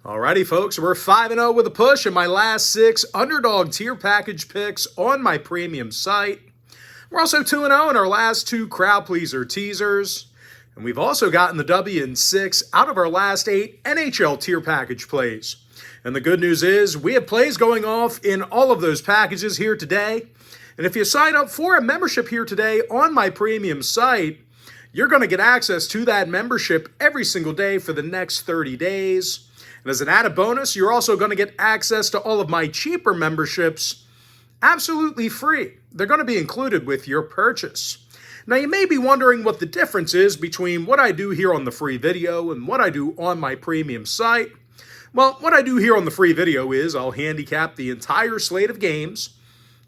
Alrighty, folks, we're 5-0 with a push in my last 6 underdog tier package picks on my premium site. We're also 2-0 in our last 2 crowd pleaser teasers. And we've also gotten the W in 6 out of our last 8 NHL tier package plays. And the good news is we have plays going off in all of those packages here today. And if you sign up for a membership here today on my premium site, you're going to get access to that membership every single day for the next 30 days. And as an added bonus, you're also going to get access to all of my cheaper memberships absolutely free. They're going to be included with your purchase. Now, you may be wondering what the difference is between what I do here on the free video and what I do on my premium site. Well, what I do here on the free video is I'll handicap the entire slate of games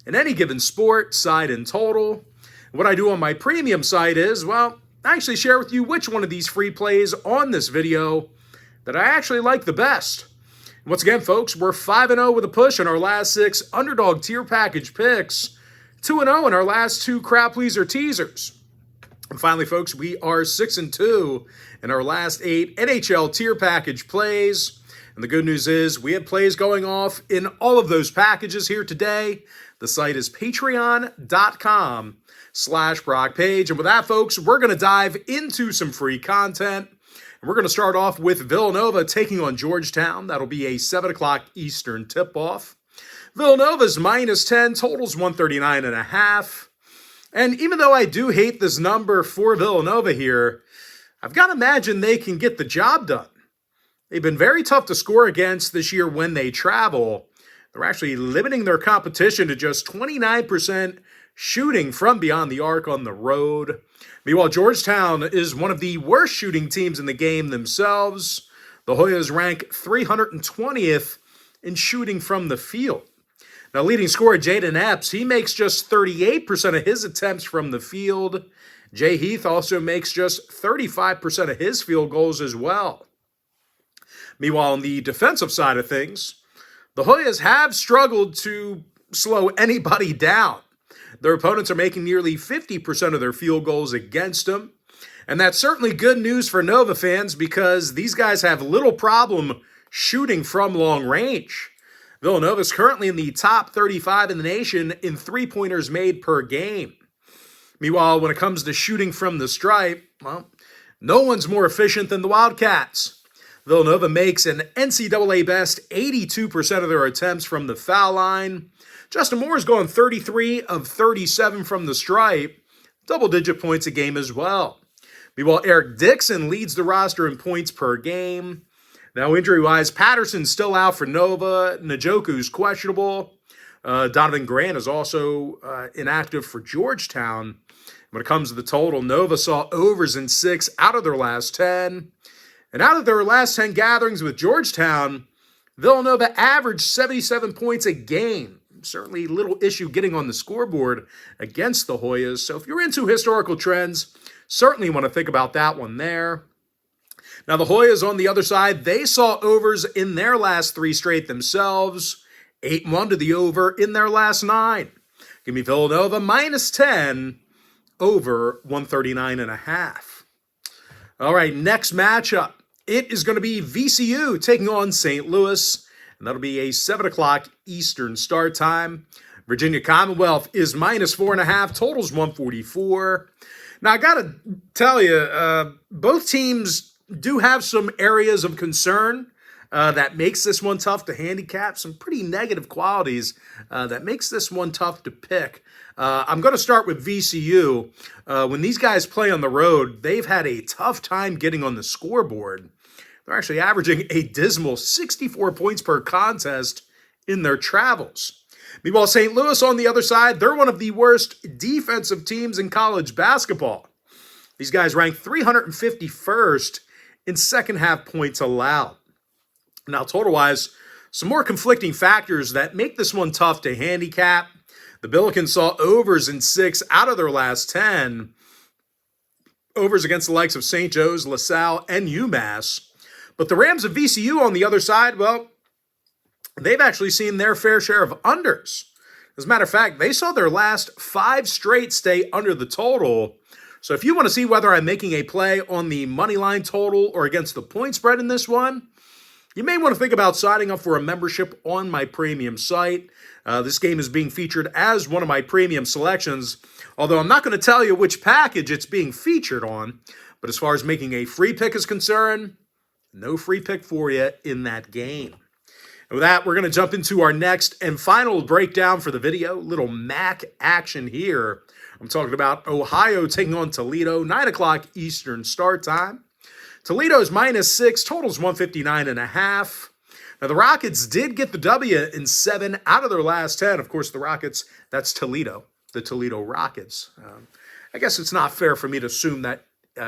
in any given sport, side, and total. What I do on my premium site is, well, I actually share with you which one of these free plays on this video that I actually like the best. And once again, folks, we're 5-0 with a push in our last 6 underdog tier package picks, 2-0 in our last 2 crowd pleaser teasers. And finally, folks, we are 6-2 in our last 8 NHL tier package plays. And the good news is we have plays going off in all of those packages here today. The site is patreon.com/BrockPage. And with that, folks, we're going to dive into some free content. And we're going to start off with Villanova taking on Georgetown. That'll be a 7 o'clock Eastern tip-off. Villanova's -10, totals 139.5. And even though I do hate this number for Villanova here, I've got to imagine they can get the job done. They've been very tough to score against this year when they travel. They're actually limiting their competition to just 29% shooting from beyond the arc on the road. Meanwhile, Georgetown is one of the worst shooting teams in the game themselves. The Hoyas rank 320th in shooting from the field. Now, leading scorer Jaden Epps, he makes just 38% of his attempts from the field. Jay Heath also makes just 35% of his field goals as well. Meanwhile, on the defensive side of things, the Hoyas have struggled to slow anybody down. Their opponents are making nearly 50% of their field goals against them. And that's certainly good news for Nova fans because these guys have little problem shooting from long range. Villanova is currently in the top 35 in the nation in three-pointers made per game. Meanwhile, when it comes to shooting from the stripe, well, no one's more efficient than the Wildcats. Villanova makes an NCAA best 82% of their attempts from the foul line. Justin Moore's going 33 of 37 from the stripe, double-digit points a game as well. Meanwhile, Eric Dixon leads the roster in points per game. Now, injury-wise, Patterson's still out for Nova. Njoku's questionable. Donovan Grant is also inactive for Georgetown. When it comes to the total, Nova saw overs in 6 out of their last 10. And out of their last 10 gatherings with Georgetown, Villanova averaged 77 points a game. Certainly little issue getting on the scoreboard against the Hoyas. So if you're into historical trends, certainly want to think about that one there. Now the Hoyas on the other side, they saw overs in their last 3 straight themselves. 8-1 to the over in their last 9. Give me Villanova -10 over 139.5. All right, next matchup. It is going to be VCU taking on St. Louis. And that'll be a 7 o'clock Eastern start time. Virginia Commonwealth is -4.5, totals 144. Now, I got to tell you, both teams do have some areas of concern that makes this one tough to handicap, some pretty negative qualities that makes this one tough to pick. I'm going to start with VCU. When these guys play on the road, they've had a tough time getting on the scoreboard. They're actually averaging a dismal 64 points per contest in their travels. Meanwhile, St. Louis on the other side, they're one of the worst defensive teams in college basketball. These guys rank 351st in second-half points allowed. Now, total-wise, some more conflicting factors that make this one tough to handicap. The Billikens saw overs in 6 out of their last 10. Overs against the likes of St. Joe's, LaSalle, and UMass. But the Rams of VCU on the other side, well, they've actually seen their fair share of unders. As a matter of fact, they saw their last 5 straight stay under the total. So if you want to see whether I'm making a play on the money line total or against the point spread in this one, you may want to think about signing up for a membership on my premium site. This game is being featured as one of my premium selections, although I'm not going to tell you which package it's being featured on. But as far as making a free pick is concerned, no free pick for you in that game. And with that, we're going to jump into our next and final breakdown for the video. Little MAC action here. I'm talking about Ohio taking on Toledo, 9 o'clock Eastern start time. Toledo's -6, totals 159.5. Now, the Rockets did get the W in 7 out of their last 10. Of course, the Rockets, that's Toledo, the Toledo Rockets. I guess it's not fair for me to assume that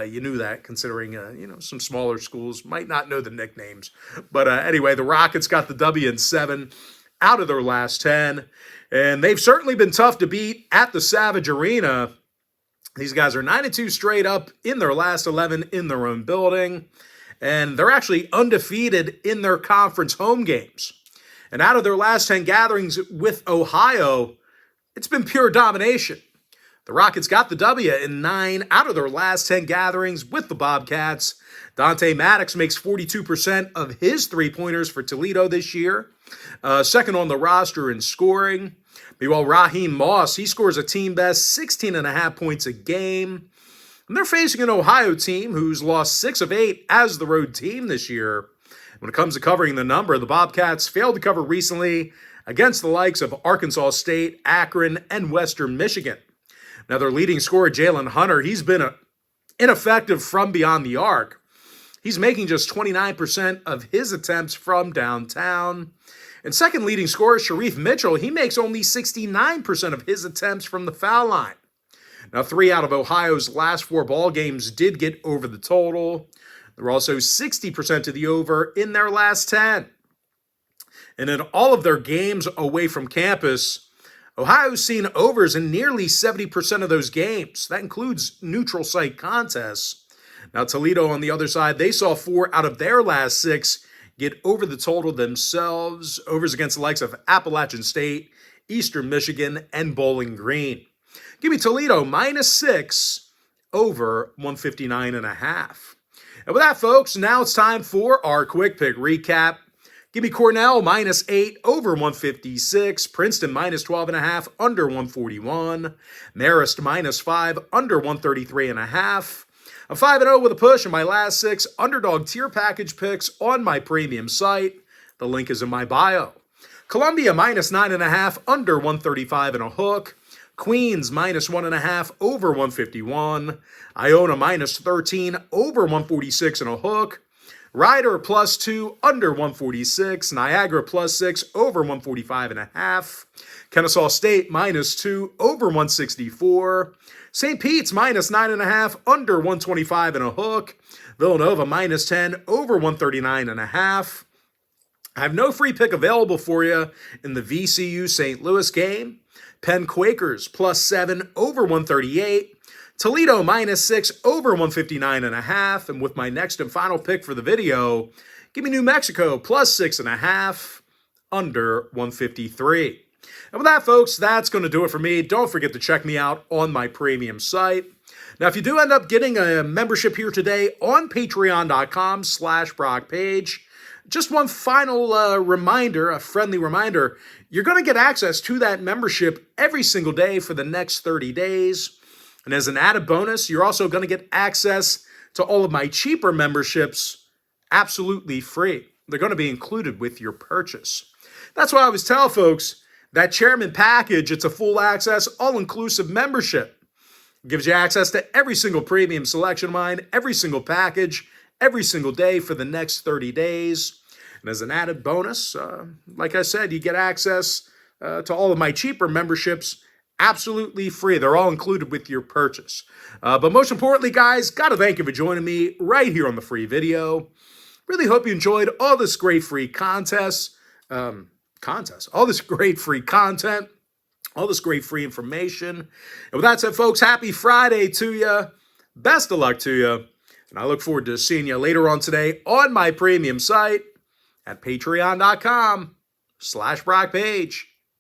you knew that, considering, some smaller schools might not know the nicknames. But anyway, the Rockets got the W in 7 out of their last 10. And they've certainly been tough to beat at the Savage Arena. These guys are 9-2 straight up in their last 11 in their own building. And they're actually undefeated in their conference home games. And out of their last 10 gatherings with Ohio, it's been pure domination. The Rockets got the W in 9 out of their last 10 gatherings with the Bobcats. Dante Maddox makes 42% of his three-pointers for Toledo this year. Second on the roster in scoring. Meanwhile, Raheem Moss, he scores a team-best 16.5 points a game. And they're facing an Ohio team who's lost 6 of 8 as the road team this year. When it comes to covering the number, the Bobcats failed to cover recently against the likes of Arkansas State, Akron, and Western Michigan. Now, their leading scorer, Jalen Hunter, he's been ineffective from beyond the arc. He's making just 29% of his attempts from downtown. And second leading scorer, Sharif Mitchell, he makes only 69% of his attempts from the foul line. Now, 3 out of Ohio's last 4 ball games did get over the total. They're also 60% to the over in their last 10. And in all of their games away from campus, Ohio's seen overs in nearly 70% of those games. That includes neutral site contests. Now, Toledo, on the other side, they saw 4 out of their last 6 get over the total themselves. Overs against the likes of Appalachian State, Eastern Michigan, and Bowling Green. Give me Toledo -6 over 159.5. And with that, folks, now it's time for our quick pick recap. Give me Cornell -8 over 156. Princeton -12.5 under 141. Marist -5 under 133.5. I'm 5-0 with a push in my last 6 underdog tier package picks on my premium site. The link is in my bio. Columbia -9.5 under 135 and a hook. Queens -1.5 over 151. Iona -13 over 146 and a hook. Rider +2 under 146. Niagara +6 over 145.5. Kennesaw State -2 over 164. St. Pete's -9.5 under 125 and a hook. Villanova -10 over 139.5. I have no free pick available for you in the VCU St. Louis game. Penn Quakers +7 over 138. Toledo -6 over 159.5. And with my next and final pick for the video, give me New Mexico +6.5 under 153. And with that, folks, that's going to do it for me. Don't forget to check me out on my premium site. Now, if you do end up getting a membership here today on patreon.com/BrockPage, just one final reminder, a friendly reminder, you're going to get access to that membership every single day for the next 30 days. And as an added bonus, you're also going to get access to all of my cheaper memberships absolutely free. They're going to be included with your purchase. That's why I always tell folks that Chairman package, it's a full access, all-inclusive membership. It gives you access to every single premium selection of mine, every single package, every single day for the next 30 days. And as an added bonus, like I said, you get access to all of my cheaper memberships absolutely free. They're all included with your purchase. But most importantly, guys, got to thank you for joining me right here on the free video. Really hope you enjoyed all this great free all this great free content, all this great free information. And with that said, folks, happy Friday to you. Best of luck to you. And I look forward to seeing you later on today on my premium site at patreon.com/BrockPage.